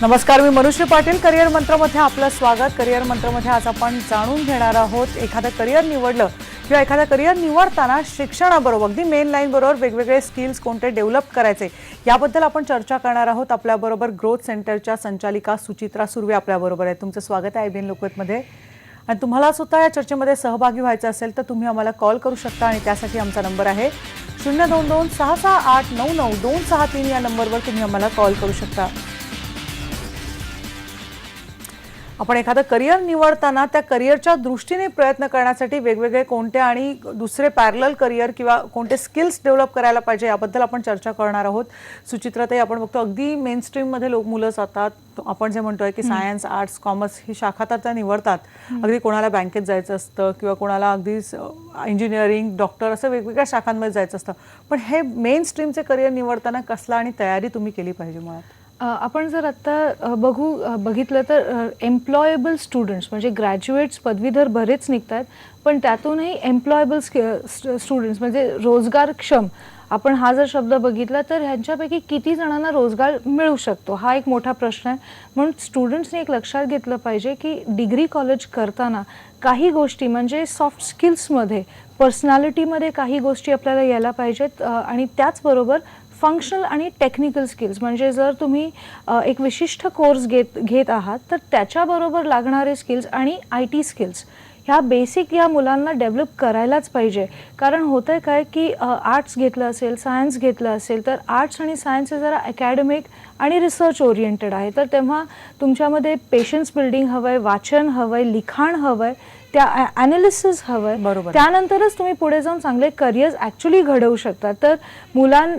नमस्कार, मी मनुश्री पाटील. करिअर मंत्रमध्ये आपलं स्वागत. करिअर मंत्रमध्ये आज आपण जाणून घेणार आहोत एखादं करिअर निवडलं किंवा एखादं करिअर निवडताना शिक्षणाबरोबर अगदी मेन लाईन बरोबर वेगवेगळे स्किल्स कोणते डेव्हलप करायचे याबद्दल आपण चर्चा करणार आहोत. आपल्याबरोबर ग्रोथ सेंटरच्या संचालिका सुचित्रा सुर्वे आपल्याबरोबर आहेत. तुमचं स्वागत आहे IBN लोकमतमध्ये. आणि तुम्हाला सुद्धा या चर्चेमध्ये सहभागी व्हायचं असेल तर तुम्ही आम्हाला कॉल करू शकता आणि त्यासाठी आमचा नंबर आहे 022-668-99263 या नंबरवर तुम्ही आम्हाला कॉल करू शकता. आपण एखादं करिअर निवडताना त्या करिअरच्या दृष्टीने प्रयत्न करण्यासाठी वेगवेगळे कोणते आणि दुसरे पॅरलल करिअर किंवा कोणते स्किल्स डेव्हलप करायला पाहिजे याबद्दल आपण चर्चा करणार आहोत. सुचित्राताई, आपण बघतो अगदी मेनस्ट्रीममध्ये मुलं जातात. आपण जे म्हणतोय की सायन्स, आर्ट्स, कॉमर्स ही शाखा तर त्या निवडतात. अगदी कोणाला बँकेत जायचं असतं किंवा कोणाला अगदी इंजिनिअरिंग, डॉक्टर असं वेगवेगळ्या शाखांमध्ये जायचं असतं. पण हे मेन स्ट्रीमचे करिअर निवडताना कसला आणि तयारी तुम्ही केली पाहिजे मुळात? आपण जर आत्ता बघितलं तर एम्प्लॉयेबल स्टुडंट्स म्हणजे ग्रॅज्युएट्स, पदवीधर बरेच निघतात, पण त्यातूनही एम्प्लॉयेबल स्टुडंट्स म्हणजे रोजगारक्षम आपण हा जर शब्द बघितला तर ह्यांच्यापैकी किती जणांना रोजगार मिळू शकतो हा एक मोठा प्रश्न आहे. म्हणून स्टुडंट्सने एक लक्षात घेतलं पाहिजे की डिग्री कॉलेज करताना काही गोष्टी म्हणजे सॉफ्ट स्किल्समध्ये, पर्सनॅलिटीमध्ये काही गोष्टी आपल्याला यायला पाहिजेत आणि त्याचबरोबर फंक्शनल आणि टेक्निकल स्किल्स म्हणजे जर तुम्ही एक विशिष्ट कोर्स घेत आहात तर त्याच्याबरोबर लागणारे स्किल्स आणि IT स्किल्स ह्या बेसिक या मुलांना डेव्हलप करायलाच पाहिजे. कारण होतंय काय की आर्ट्स घेतलं असेल, सायन्स घेतलं असेल तर आर्ट्स आणि सायन्स हे जरा अकॅडमिक आणि रिसर्च ओरिएंटेड आहे. तर तेव्हा तुमच्यामध्ये पेशन्स बिल्डिंग हवं आहे, वाचन हवं आहे, लिखाण हवं आहे, त्या ॲनालिसिस हवं आहे. त्यानंतरच तुम्ही पुढे जाऊन चांगले करिअर्स ॲक्च्युली घडवू शकता. तर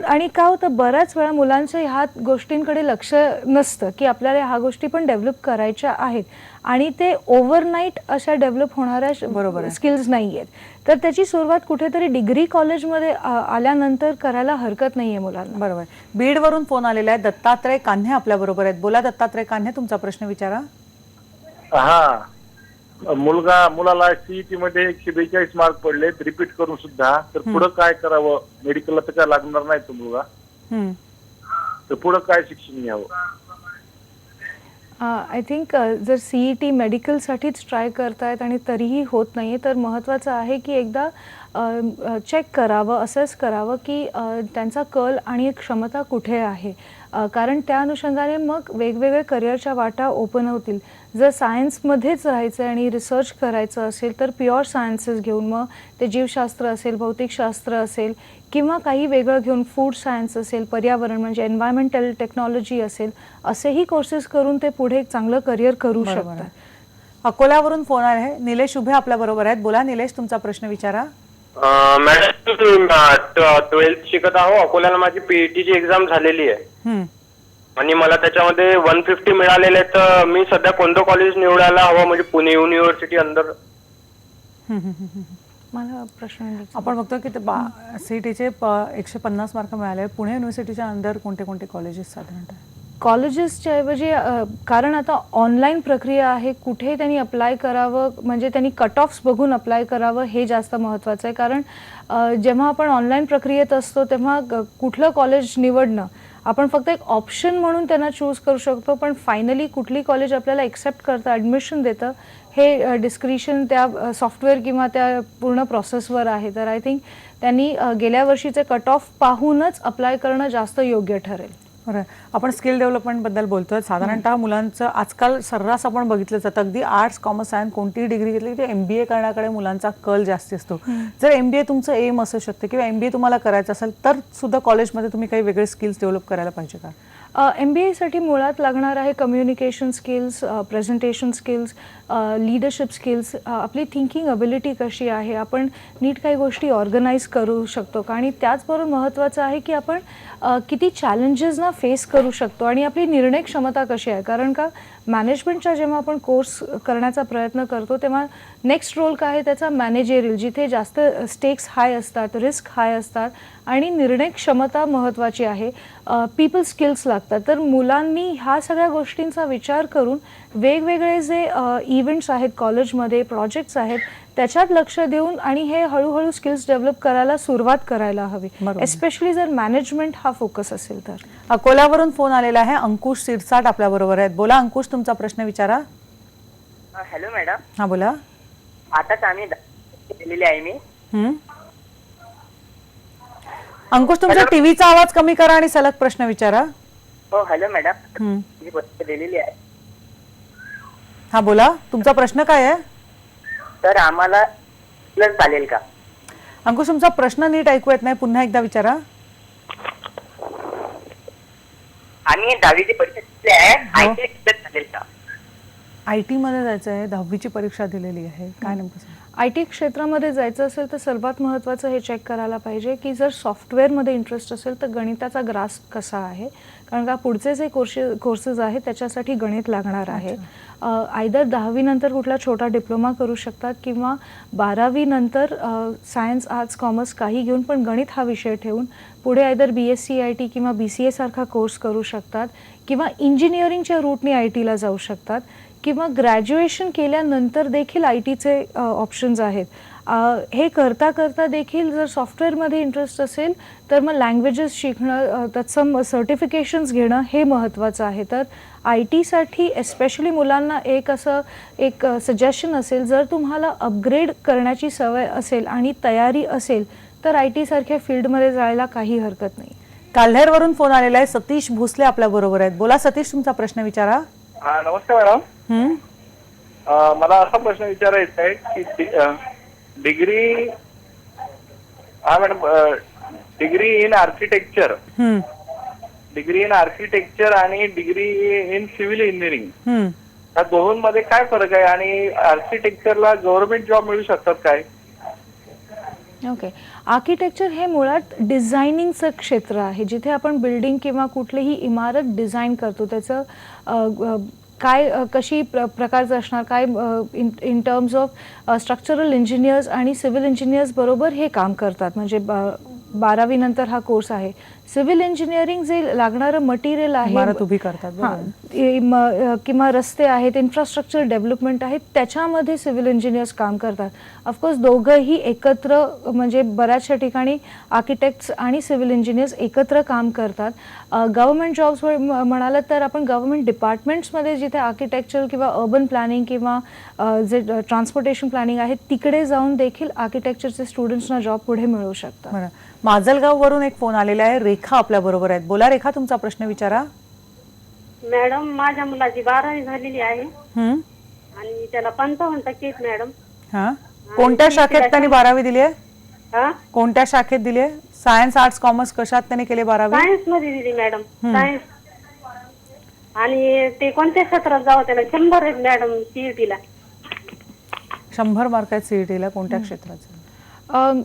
आणि काय होतं बऱ्याच वेळा मुलांचं ह्या गोष्टींकडे लक्ष नसतं की आपल्याला ह्या गोष्टी पण डेव्हलप करायच्या आहेत आणि ते ओव्हरनाईट अशा डेव्हलप होणाऱ्या स्किल्स नाही आहेत. तर त्याची सुरुवात कुठेतरी डिग्री कॉलेजमध्ये आल्यानंतर करायला हरकत नाही आहे मुलांना. बरोबर. बीडवरून फोन आलेला आहे. दत्तात्रय कान्हे आपल्याबरोबर आहेत. बोला दत्तात्रय कान्हे, तुमचा प्रश्न विचारा. हा, मुलाला CET मध्ये 142 मार्क पडलेत रिपीट करून सुद्धा. तर पुढे काय करावं? मेडिकलला तर काय लागणार नाही तो मुलगा, तर पुढे काय शिक्षण घ्यावं? आय थिंक जर CET मेडिकलसाठीच ट्राय करतायत आणि तरीही होत नाही तर महत्त्वाचं आहे की एकदा चेक करावं, असेस करावं की त्यांचा कल आणि क्षमता कुठे आहे. कारण त्या अनुषंगाने मग वेगवेगळे करिअरच्या वाटा ओपन होतील. जर सायन्समध्येच राहायचं आणि रिसर्च करायचं असेल तर प्युअर सायन्सेस घेऊन, मग ते जीवशास्त्र असेल, भौतिकशास्त्र असेल किंवा काही वेगळं घेऊन फूड सायन्स असेल, पर्यावरण म्हणजे एन्व्हायरमेंटल टेक्नॉलॉजी असेल, असेही कोर्सेस करून ते पुढे एक चांगलं करिअर करू शकतात. अकोल्यावरून फोन आहे. निलेश उभे आपल्याबरोबर आहेत. बोला निलेश, तुमचा प्रश्न विचारा. मॅडम, 12th शिकत आहो. अकोल्याला माझी PET ची एक्झाम झालेली आहे आणि मला त्याच्यामध्ये 150 मिळालेले. तर मी सध्या कोणतं कॉलेज निवडायला हवं म्हणजे पुणे युनिव्हर्सिटी अंदर? मला प्रश्न आपण बघतो की CETचे 150 मार्क मिळाले. पुणे युनिव्हर्सिटीच्या अंदर कोणते कोणते कॉलेजेस साधारणतः? कॉलेजेसच्या ऐवजी कारण आता ऑनलाईन प्रक्रिया आहे, कुठे त्यांनी अप्लाय करावं म्हणजे त्यांनी कट ऑफ्स बघून अप्लाय करावं हे जास्त महत्त्वाचं आहे. कारण जेव्हा आपण ऑनलाईन प्रक्रियेत असतो तेव्हा कुठलं कॉलेज निवडणं आपण फक्त एक ऑप्शन म्हणून त्यांना चूज करू शकतो, पण फायनली कुठली कॉलेज आपल्याला एक्सेप्ट करतं, ॲडमिशन देतं हे डिस्क्रिशन त्या सॉफ्टवेअर किंवा त्या पूर्ण प्रोसेसवर आहे. तर आय थिंक त्यांनी गेल्या वर्षीचे कट ऑफ पाहूनच अप्लाय करणं जास्त योग्य ठरेल. बरं, आपण स्किल डेव्हलपमेंटबद्दल बोलतोय. साधारणतः मुलांचं आजकाल सर्रास आपण बघितलं जातं अगदी आर्ट्स, कॉमर्स, सायन्स कोणतीही डिग्री घेतली की MBA करण्याकडे मुलांचा कल जास्ती असतो. जर MBA तुमचं एम असू शकतं किंवा MBA तुम्हाला करायचं असेल तर सुद्धा कॉलेजमध्ये तुम्ही काही वेगळे स्किल्स डेव्हलप करायला पाहिजे का? MBA साठी मुळात लागणार आहे communication skills, presentation skills, leadership skills, आपली थिंकिंग अबिलिटी कशी आहे, आपण नीट काही गोष्टी ऑर्गनाईज करू शकतो का, आणि त्याचबरोबर महत्त्वाचं आहे की आपण किती चॅलेंजेसना फेस करू शकतो आणि आपली निर्णय क्षमता कशी आहे. कारण का मॅनेजमेंटच्या जेव्हा आपण कोर्स करण्याचा प्रयत्न करतो तेव्हा नेक्स्ट रोल काय आहे त्याचा मॅनेजेरियल, जिथे जास्त स्टेक्स हाय असतात, रिस्क हाय असतात आणि निर्णय क्षमता महत्त्वाची आहे, पीपल स्किल्स लागतात. तर मुलांनी ह्या सगळ्या गोष्टींचा विचार करून वेगवेगळे जे इव्हेंट्स आहेत कॉलेजमध्ये, प्रोजेक्ट्स आहेत त्याच्यात लक्ष देऊन आणि हे हळूहळू स्किल्स डेव्हलप करायला सुरुवात करायला हवी, बरोबर. एस्पेशली जर मॅनेजमेंट हा फोकस असेल तर. अकोल्यावरून फोन आलेला आहे, अंकुश सिरसाट आपल्या बरोबर आहेत. बोला अंकुश, तुमचा प्रश्न विचारा. हॅलो मॅडम, हा बोला. आताच आम्ही दिलेली आहे मी. हम्म. अंकुश, तुमचा टीव्हीचा आवाज कमी करा आणि सलग प्रश्न विचारा. हो हॅलो मॅडम, हम्म. मी परीक्षा दिलेली आहे. हा बोला, तुमचा प्रश्न काय आहे? तर आम्हाला प्लस चालेल का? अंकुश, तुमचा प्रश्न नीट ऐकू येत नाही, पुन्हा एकदा विचारा. आम्ही 10वीची परीक्षा दिली आहे, हो. IT प्लस चालेल का? IT मध्ये जायचं आहे, 10वीची परीक्षा दिलेली आहे, काय नेमकं सांगा? IT क्षेत्रामध्ये जायचं असेल तर सर्वात महत्त्वाचं हे चेक करायला पाहिजे की जर सॉफ्टवेअरमध्ये इंटरेस्ट असेल तर गणिताचा ग्रास्प कसा आहे, कारण का पुढचे जे कोर्सेस आहेत त्याच्यासाठी गणित लागणार आहे. आयदर 10वी नंतर कुठला छोटा डिप्लोमा करू शकतात किंवा 12वी नंतर सायन्स, आर्ट्स, कॉमर्स काही घेऊन पण गणित हा विषय ठेवून पुढे आयदर BSc IT किंवा BCA सारखा कोर्स करू शकतात किंवा इंजिनिअरिंगच्या रूटने ITला जाऊ शकतात किंवा ग्रॅज्युएशन केल्यानंतर देखील ITचे ऑप्शन्स आहेत. हे करता करता देखील जर सॉफ्टवेअरमध्ये इंटरेस्ट असेल तर मग लँग्वेजेस शिकणं, तत्सम सर्टिफिकेशन्स घेणं हे महत्त्वाचं आहे. तर ITसाठी एस्पेशली मुलांना एक सजेशन असेल, जर तुम्हाला अपग्रेड करण्याची सवय असेल आणि तयारी असेल तर IT सारख्या फील्डमध्ये जायला काही हरकत नाही. काल्हेरवरून फोन आलेला आहे, सतीश भोसले आपल्या बरोबर आहेत. बोला सतीश, तुमचा प्रश्न विचारा. हा नमस्ते मॅडम. हम्म. मला असा प्रश्न विचारायचा आहे की डिग्री हा मॅडम डिग्री इन आर्किटेक्चर हम्म. डिग्री इन आर्किटेक्चर आणि डिग्री इन सिव्हिल इंजिनिअरिंग हम्म. या दोघांमध्ये काय फरक आहे आणि आर्किटेक्चरला गव्हर्नमेंट जॉब मिळू शकतात काय? ओके. आर्किटेक्चर हे मुळात डिझायनिंगचं क्षेत्र आहे, जिथे आपण बिल्डिंग किंवा कुठलीही इमारत डिझाईन करतो. त्याचं कशी प्रकारचं असणार, काय in terms of structural engineers आणि सिव्हिल इंजिनियर्स बरोबर हे काम करतात. म्हणजे 12वी नंतर हा कोर्स आहे. सिव्हिल इंजिनिअरिंग जे लागणारं मटेरियल आहे, इमारत उभी करतात, बरोबर. किंवा रस्ते आहेत, इन्फ्रास्ट्रक्चर डेव्हलपमेंट आहे, त्याच्यामध्ये सिव्हिल इंजिनियर्स काम करतात. ऑफकोर्स दोघंही एकत्र, म्हणजे बऱ्याचशा ठिकाणी आर्किटेक्ट्स आणि सिव्हिल इंजिनियर्स एकत्र काम करतात. गव्हर्नमेंट जॉब्स म्हणालात तर आपण गव्हर्नमेंट डिपार्टमेंट्समध्ये जिथे आर्किटेक्चर किंवा अर्बन प्लॅनिंग किंवा जे ट्रान्सपोर्टेशन प्लॅनिंग आहे तिकडे जाऊन देखील आर्किटेक्चरचे स्टुडंट्सना जॉब पुढे मिळू शकतात. बरं. माजलगाववरून एक फोन आलेला आहे, रेखा आपल्या बरोबर आहेत. बोला रेखा, तुमचा प्रश्न विचारा. मॅडम, माझ्या मुलाची 12वी झालेली आहे हम्म. आणि त्याला 55% आहेत मॅडम. हा, कोणत्या शाखेत त्यांनी 12वी दिली आहे? हा, कोणत्या शाखेत दिली आहे? सायन्स, आर्ट्स, कॉमर्स कशात त्यांनी केले 12वी? सायन्स मध्ये दिली मॅडम, सायन्स. आणि ते कोणत्या क्षेत्रात जावं, त्याला 100 आहेत मॅडम CET ला. 100 मार्क आहेत CET ला, कोणत्या क्षेत्राचं?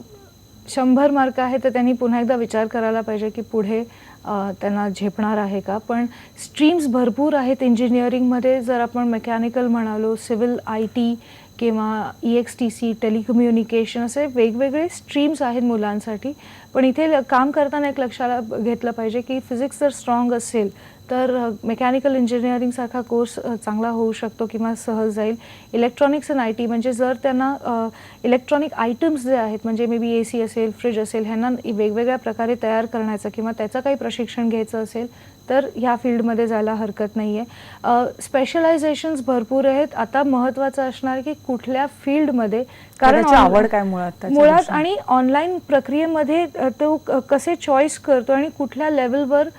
100 मार्क आहे तर त्यांनी पुन्हा एकदा विचार करायला पाहिजे की पुढे त्यांना झेपणार आहे का. पण स्ट्रीम्स भरपूर आहेत इंजिनिअरिंगमध्ये. जर आपण मेकॅनिकल म्हणालो, सिव्हिल IT किंवा EXTC, टेलिकम्युनिकेशन, असे वेगवेगळे स्ट्रीम्स आहेत मुलांसाठी. पण इथे काम करताना एक लक्षाला घेतलं पाहिजे की फिजिक्स जर स्ट्रॉंग असेल तर मेकॅनिकल इंजिनिअरिंगसारखा कोर्स चांगला होऊ शकतो किंवा सहज जाईल. इलेक्ट्रॉनिक्स अँड IT, म्हणजे जर त्यांना इलेक्ट्रॉनिक आयटम्स जे आहेत, म्हणजे मे बी AC असेल, फ्रीज असेल, ह्यांना वेगवेगळ्या प्रकारे तयार करण्याचं किंवा त्याचं काही प्रशिक्षण घ्यायचं असेल तर ह्या फील्डमध्ये जायला हरकत नाही आहे. स्पेशलायझेशन्स भरपूर आहेत. आता महत्त्वाचं असणार की कुठल्या फील्डमध्ये, कारण त्याची आवड काय मुळात मुळात आणि ऑनलाईन प्रक्रियेमध्ये तो कसे चॉईस करतो आणि कुठल्या लेवलवर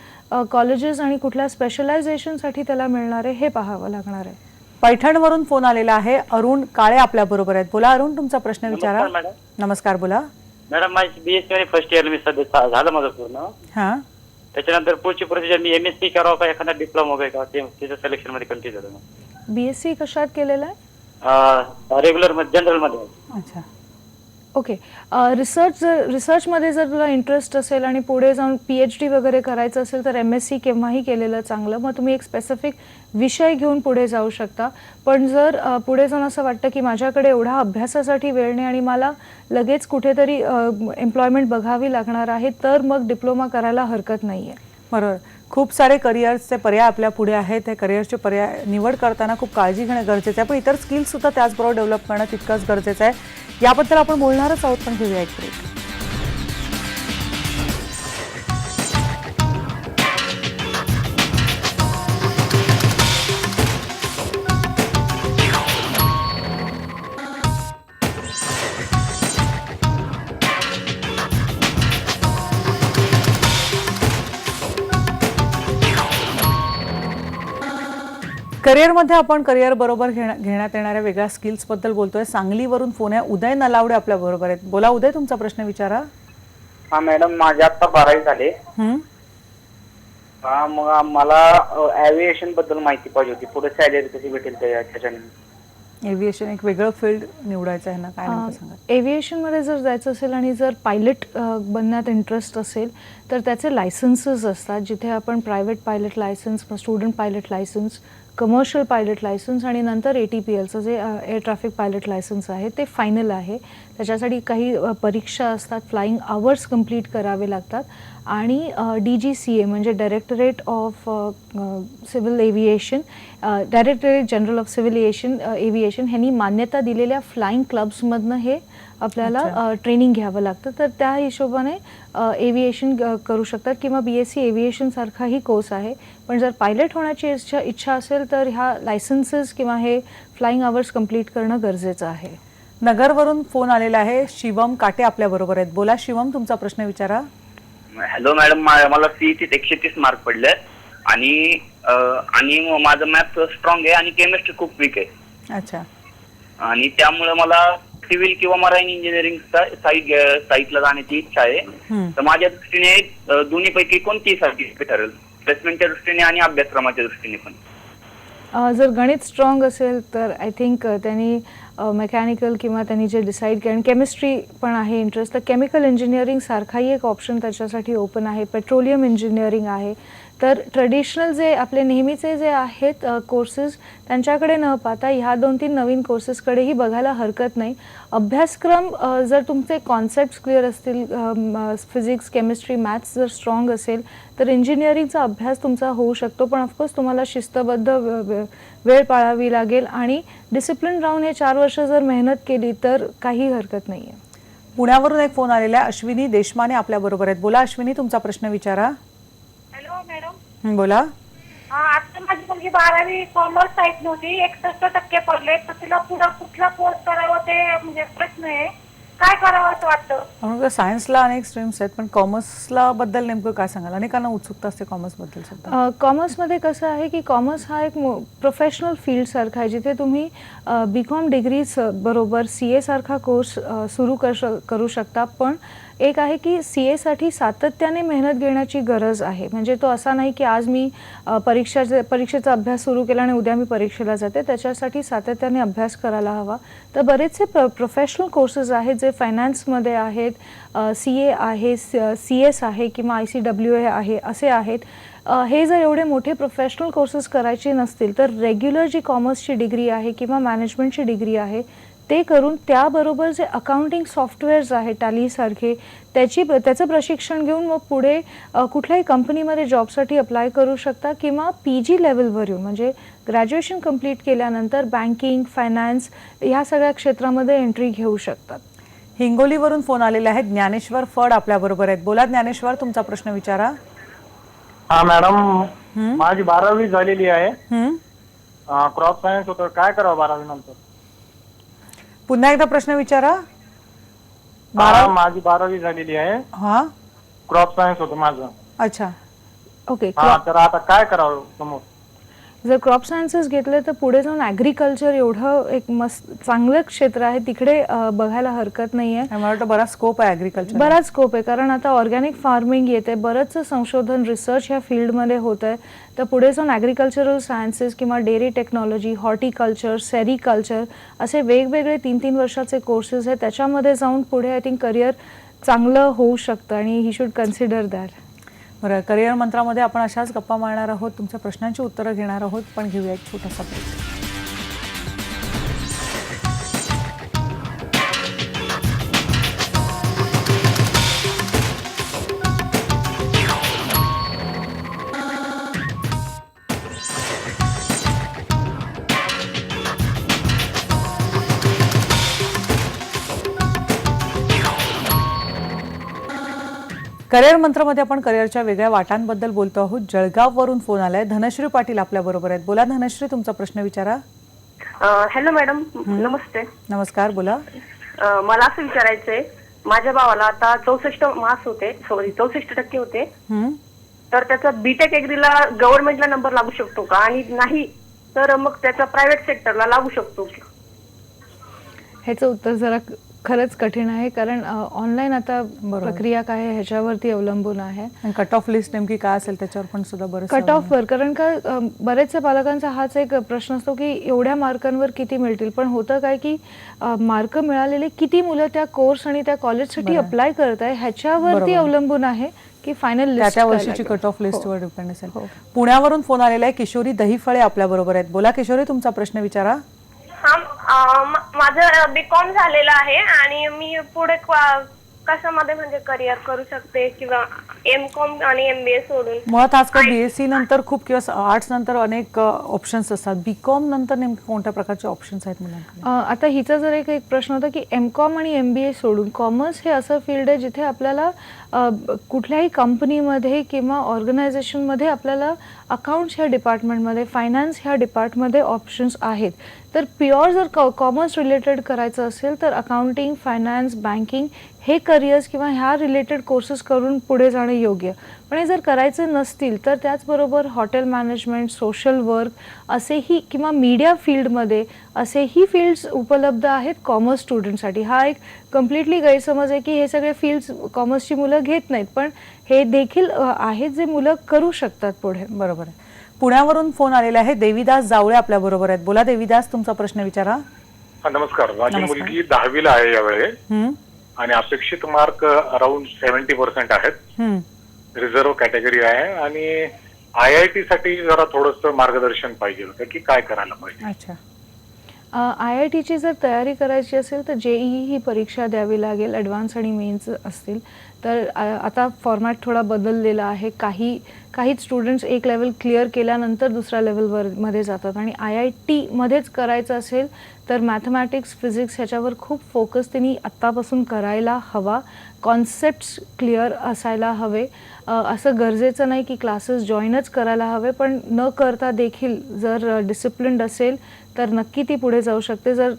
कॉलेजेस आणि कुठल्या स्पेशलायझेशनसाठी त्याला मिळणार आहे हे पाहावं लागणार आहे. पैठणवरून फोन आलेला आहे, अरुण काळे आपल्या बरोबर आहेत. बोला अरुण, तुमचा प्रश्न विचारा. नमस्कार, बोला. मॅडम, माझी BSc फर्स्ट इयर मी सध्या झालं माझं पूर्ण. हा, त्याच्यानंतर पुढची प्रोसिजर मी MSc करावं का एखादा डिप्लोमा वगैरे का, त्याच्या सिलेक्शन मध्ये कंटिन्यू झालं. BSc कशात केलेलं आहे? रेग्युलर मध्ये, जनरल मध्ये. अच्छा, ओके. रिसर्चमध्ये जर तुला इंटरेस्ट असेल आणि पुढे जाऊन PhD वगैरे करायचं असेल तर MSc केव्हाही केलेलं चांगलं. मग तुम्ही एक स्पेसिफिक विषय घेऊन पुढे जाऊ शकता. पण जर पुढे जाऊन असं वाटतं की माझ्याकडे एवढा अभ्यासासाठी वेळ नाही आणि मला लगेच कुठेतरी एम्प्लॉयमेंट बघावी लागणार आहे तर मग डिप्लोमा करायला हरकत नाही आहे. बरोबर. खूप सारे करिअर्सचे पर्याय आपल्या पुढे आहेत. त्या करिअरचे पर्याय निवड करताना खूप काळजी घेणं गरजेचं आहे, पण इतर स्किल्स सुद्धा त्याचबरोबर डेव्हलप करणं तितकंच गरजेचं आहे. याबद्दल आपण बोलणारच आहोत, पण घेऊया एक ब्रेक. करिअरमध्ये आपण करिअर बरोबर घेण्यात येणाऱ्या वेगळ्या स्किल्सबद्दल बोलतोय. सांगलीवरून फोन आहे. उदय नलावडे आपल्या बरोबर आहेत. बोला उदय, तुमचा प्रश्न विचारा. हा मॅडम, माझी आता 12वी झाली. हा, मग मला एव्हिएशन बद्दल माहिती पाहिजे होती. पुढे सॅलरी कशी भेटेल त्याच्याने? एव्हिएशन एक वेगळं फील्ड निवडायचं आहे ना, काय नेमकं सांगा. एव्हिएशनमध्ये जर जायचं असेल आणि जर पायलट बनण्यात इंटरेस्ट असेल तर त्याचे लायसन्सेस असतात, जिथे आपण private pilot licence, student pilot licence, commercial pilot licence आणि नंतर ATPLचं जे एअर ट्रॅफिक पायलट लायसन्स आहे ते फायनल आहे. त्याच्यासाठी काही परीक्षा असतात, फ्लाईंग आवर्स कंप्लीट करावे लागतात आणि DGCA म्हणजे directorate of civil aviation, directorate general of civil aviation ह्यांनी मान्यता दिलेल्या फ्लाईंग क्लब्समधनं हे आपल्याला ट्रेनिंग घ्यावं लागतं. तर त्या हिशोबाने एव्हिएशन करू शकतात किंवा BSc एव्हिएशन सारखाही कोर्स आहे. पण जर पायलट होण्याची इच्छा असेल तर ह्या लायसन्सेस किंवा हे फ्लाईंग आवर्स कंप्लीट करणं गरजेचं आहे. नगरवरून फोन आलेला आहे. शिवम काटे आपल्या बरोबर आहेत. बोला शिवम, तुमचा प्रश्न विचारा. हॅलो मॅडम, मला CET 130 मार्क पडले आणि माझं मॅथ स्ट्रॉंग आहे आणि केमिस्ट्री खूप वीक आहे. अच्छा. आणि त्यामुळे मला सिव्हिल किंवा मराईन इंजिनिअरिंग साईटला जाण्याची इच्छा आहे. तर माझ्या दृष्टीने दोन्हीपैकी कोणती साईट ठरेल, प्लेसमेंटच्या दृष्टीने आणि अभ्यासक्रमाच्या दृष्टीने पण? जर गणित स्ट्रॉंग असेल तर आय थिंक त्यांनी मेकॅनिकल किंवा त्यांनी जे डिसाईड केलं, केमिस्ट्री पण आहे इंटरेस्ट, तर केमिकल इंजिनिअरिंग सारखाही एक ऑप्शन त्याच्यासाठी ओपन आहे. पेट्रोलियम इंजिनिअरिंग आहे. तर ट्रेडिशनल जे आपले नेहमीचे जे आहेत कोर्सेस त्यांच्याकडे न पाहता ह्या 2-3 नवीन कोर्सेसकडेही बघायला हरकत नाही. अभ्यासक्रम जर तुमचे कॉन्सेप्ट्स क्लिअर असतील, फिजिक्स, केमिस्ट्री, मॅथ्स जर स्ट्रॉंग असेल तर इंजिनिअरिंगचा अभ्यास तुमचा होऊ शकतो. पण ऑफकोर्स तुम्हाला शिस्तबद्ध वेळ पाळावी लागेल आणि डिसिप्लिन राहून हे 4 वर्ष जर मेहनत केली तर काही हरकत नाही आहे. पुण्यावरून एक फोन आलेला आहे. अश्विनी देशमाने आपल्या बरोबर आहेत. बोला अश्विनी, तुमचा प्रश्न विचारा. Hello madam. बोला. आता माझी मुलगी 12वी कॉमर्स साईड नव्हती, 61% पडले, तर तिला पुढे कुठला कोर्स करावा ते म्हणजे प्रश्न आहे. काय करावं असं वाटतं? सायन्सला अनेक स्ट्रीम्स आहेत, पण कॉमर्सला बद्दल नेमकं काय सांगाल? अनेकांना उत्सुकता असते कॉमर्सबद्दल सुद्धा. कॉमर्समध्ये कसं आहे की कॉमर्स हा एक प्रोफेशनल फील्डसारखा आहे, जिथे तुम्ही BCom डिग्री बरोबर CA सारखा कोर्स सुरू करू शकता. पण एक आहे की CA साठी सातत्याने मेहनत घेण्याची गरज आहे. म्हणजे तो असा नाही की आज मी परीक्षेचा अभ्यास सुरू केला आणि उद्या मी परीक्षेला जाते. त्याच्यासाठी सातत्याने अभ्यास करायला हवा. तर बरेचसे प्रोफेशनल कोर्सेस आहेत जे फायनान्समध्ये आहेत, CA आहे, CS आहे किंवा ICWA आहे, असे आहेत. हे जर एवढे मोठे प्रोफेशनल कोर्सेस करायचे नसतील तर रेग्युलर जी कॉमर्सची डिग्री आहे किंवा मॅनेजमेंटची डिग्री आहे ते करून त्याबरोबर जे अकाउंटिंग सॉफ्टवेअर्स आहेत टॅलीसारखे त्याचं प्रशिक्षण घेऊन मग पुढे कुठल्याही कंपनीमध्ये जॉबसाठी अप्लाय करू शकता किंवा PG लेवलवर येऊन म्हणजे ग्रॅज्युएशन कंप्लीट केल्यानंतर बँकिंग, फायनान्स ह्या सगळ्या क्षेत्रामध्ये एंट्री घेऊ शकतात. हिंगोलीवरून फोन आलेला आहे. ज्ञानेश्वर फड आपल्या बरोबर आहेत. बोला ज्ञानेश्वर, तुमचा प्रश्न विचारा. हा मॅडम, माझी 12वी झालेली आहे. क्रॉप सायन्स होतं, काय करावं 12वी नंतर? पुन्हा एकदा प्रश्न विचारा. माझी 12वी झालेली आहे. हा, क्रॉप सायन्स होतं माझं. अच्छा. ओके. तर आता काय करावं समोर? जर क्रॉप सायन्सेस घेतले तर पुढे जाऊन ॲग्रिकल्चर एवढं एक मस्त चांगलं क्षेत्र आहे, तिकडे बघायला हरकत नाही आहे. मला वाटतं बराच स्कोप आहे ॲग्रिकल्चर. बराच स्कोप आहे, कारण आता ऑर्गॅनिक फार्मिंग येते, बरंचसं संशोधन रिसर्च ह्या फील्डमध्ये होत आहे. तर पुढे जाऊन ॲग्रिकल्चरल सायन्सेस किंवा डेअरी टेक्नॉलॉजी, हॉर्टिकल्चर, सेरिकल्चर असे वेगवेगळे 3-3 वर्षाचे कोर्सेस आहेत. त्याच्यामध्ये जाऊन पुढे आय थिंक करिअर चांगलं होऊ शकतं आणि ही शुड कन्सिडर दॅट. बरं, करिअर मंत्रामध्ये आपण अशाच गप्पा मारणार आहोत, तुमच्या प्रश्नांची उत्तरं घेणार आहोत, पण घेऊया एक छोटासा ब्रेक. करिअर मंत्रमध्ये आपण करिअरच्या वेगळ्या वाटांबद्दल बोलतो आहोत. जळगाववरून फोन आलाय. धनश्री पाटील आपल्या बरोबर आहेत. बोला धनश्री, तुमचा प्रश्न विचारा. हॅलो मॅडम, नमस्ते. नमस्कार, बोला. मला असं विचारायचंय, माझ्या भावाला आता 64% होते. तर त्याचा बीटेक एग्रीला गव्हर्नमेंटला नंबर लागू शकतो का, आणि नाही तर मग त्याचा प्रायव्हेट सेक्टरला लागू शकतो का? ह्याचं उत्तर जरा खरंच कठीण आहे, कारण ऑनलाईन आता प्रक्रिया काय आहे ह्याच्यावरती अवलंबून आहे. कट ऑफ लिस्ट नेमकी काय असेल त्याच्यावर पण सुद्धा बरंच कट ऑफवर, कारण का बरेचसे पालकांचा हाच एक प्रश्न असतो की एवढ्या मार्कांवर किती मिळतील. पण होतं काय की मार्क मिळालेले किती मुलं त्या कोर्स आणि त्या कॉलेजसाठी अप्लाय करत आहे ह्याच्यावरती अवलंबून आहे की फायनल लिस्ट त्या वर्षीची कट ऑफ लिस्टवर डिपेंड असेल. पुण्यावरून फोन आलेला आहे. किशोरी दहीफळे आपल्या बरोबर आहेत. बोला किशोरी, तुमचा प्रश्न विचारा. माझं बीकॉम झालेलं आहे आणि मी पुढे कशामध्ये म्हणजे करिअर करू शकते, किंवा एमकॉम आणि एमबीए सोडून? मुळात आजकाल बीएससी नंतर खूप किंवा आर्ट्स नंतर अनेक ऑप्शन्स असतात. बीकॉम नंतर नेमके कोणत्या प्रकारचे ऑप्शन्स आहेत मुलांकडे? आता हिचा जर एक प्रश्न होता की एमकॉम आणि एमबीए सोडून कॉमर्स हे असं फील्ड आहे जिथे आपल्याला कुठल्याही कंपनीमध्ये किंवा ऑर्गनायझेशनमध्ये आपल्याला अकाउंट्स ह्या डिपार्टमेंटमध्ये, फायनान्स ह्या डिपार्टमध्ये ऑप्शन्स आहेत. तर प्युअर जर कॉमर्स रिलेटेड करायचं असेल तर अकाउंटिंग, फायनान्स, बँकिंग हे करिअर्स किंवा ह्या रिलेटेड कोर्सेस करून पुढे जाणं योग्य. पण हे जर करायचे नसतील तर त्याचबरोबर हॉटेल मॅनेजमेंट, सोशल वर्क असेही किंवा मीडिया फील्डमध्ये असेही फील्ड्स उपलब्ध आहेत कॉमर्स स्टुडंटसाठी. हा एक कम्प्लिटली गैरसमज आहे की हे सगळे फील्ड्स कॉमर्सची मुलं घेत नाहीत, पण हे देखील आहेत जे मुलं करू शकतात पुढे. बरोबर आहे. पुण्यावरून फोन आलेला आहे. देवीदास जावळे आपल्या बरोबर आहेत. बोला देवीदास, तुमचा प्रश्न विचारा. नमस्कार. माझी मुलगी 10वीला आहे यावेळी आणि अपेक्षित मार्क अराउंड 70% आहेत. रिझर्व्ह कॅटेगरी आहे आणि IIT साठी जरा थोडंसं मार्गदर्शन पाहिजे होतं की काय करायला पाहिजे. अच्छा. IITची जर तयारी करायची असेल तर JEE ही परीक्षा द्यावी लागेल. ॲडव्हान्स आणि मेन्स असतील तर आता फॉर्मॅट थोडा बदललेला आहे. काही स्टुडंट्स एक लेवल क्लिअर केल्यानंतर दुसऱ्या लेवलमध्ये जातात आणि IITमध्येच करायचं असेल तर मॅथमॅटिक्स, फिजिक्स ह्याच्यावर खूप फोकस त्यांनी आत्तापासून करायला हवा. कॉन्सेप्ट्स क्लिअर असायला हवे. असं गरजेचं नाही की क्लासेस जॉईनच करायला हवे, पण न करता देखील जर डिसिप्लिन्ड असेल तर नक्की ती पुढे जाऊ शकते. जर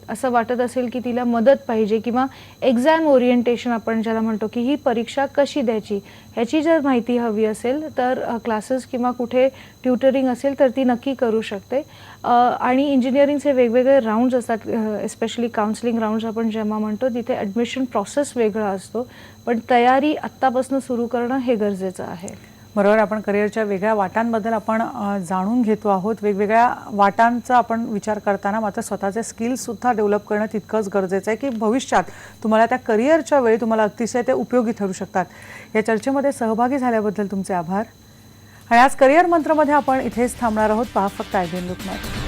असं वाटत असेल की तिला मदत पाहिजे किंवा एक्झाम ओरिएंटेशन आपण ज्याला म्हणतो की ही परीक्षा कशी द्यायची ह्याची जर माहिती हवी असेल तर क्लासेस किंवा कुठे ट्युटरिंग असेल तर ती नक्की करू शकते. आणि इंजिनिअरिंगचे वेगवेगळे राऊंड्स असतात, एस्पेशली काउन्सिलिंग राऊंड्स आपण जेव्हा म्हणतो तिथे ॲडमिशन प्रोसेस वेगळा असतो, पण तयारी आत्तापासून सुरू करणं हे गरजेचं आहे. बरोबर. आपण करिअरच्या वेगळ्या वाटांबद्दल आपण जाणून घेतो आहोत. वेगवेगळ्या वाटांचा आपण विचार करताना मात्र स्वतःचे स्किल्ससुद्धा डेव्हलप करणं तितकंच गरजेचं आहे की भविष्यात तुम्हाला त्या करिअरच्या वेळी तुम्हाला अतिशय ते उपयोगी ठरू शकतात. या चर्चेमध्ये सहभागी झाल्याबद्दल तुमचे आभार. आणि आज करिअर मंत्रमध्ये आपण इथेच थांबणार आहोत. पहा फक्त IBN लोकमत.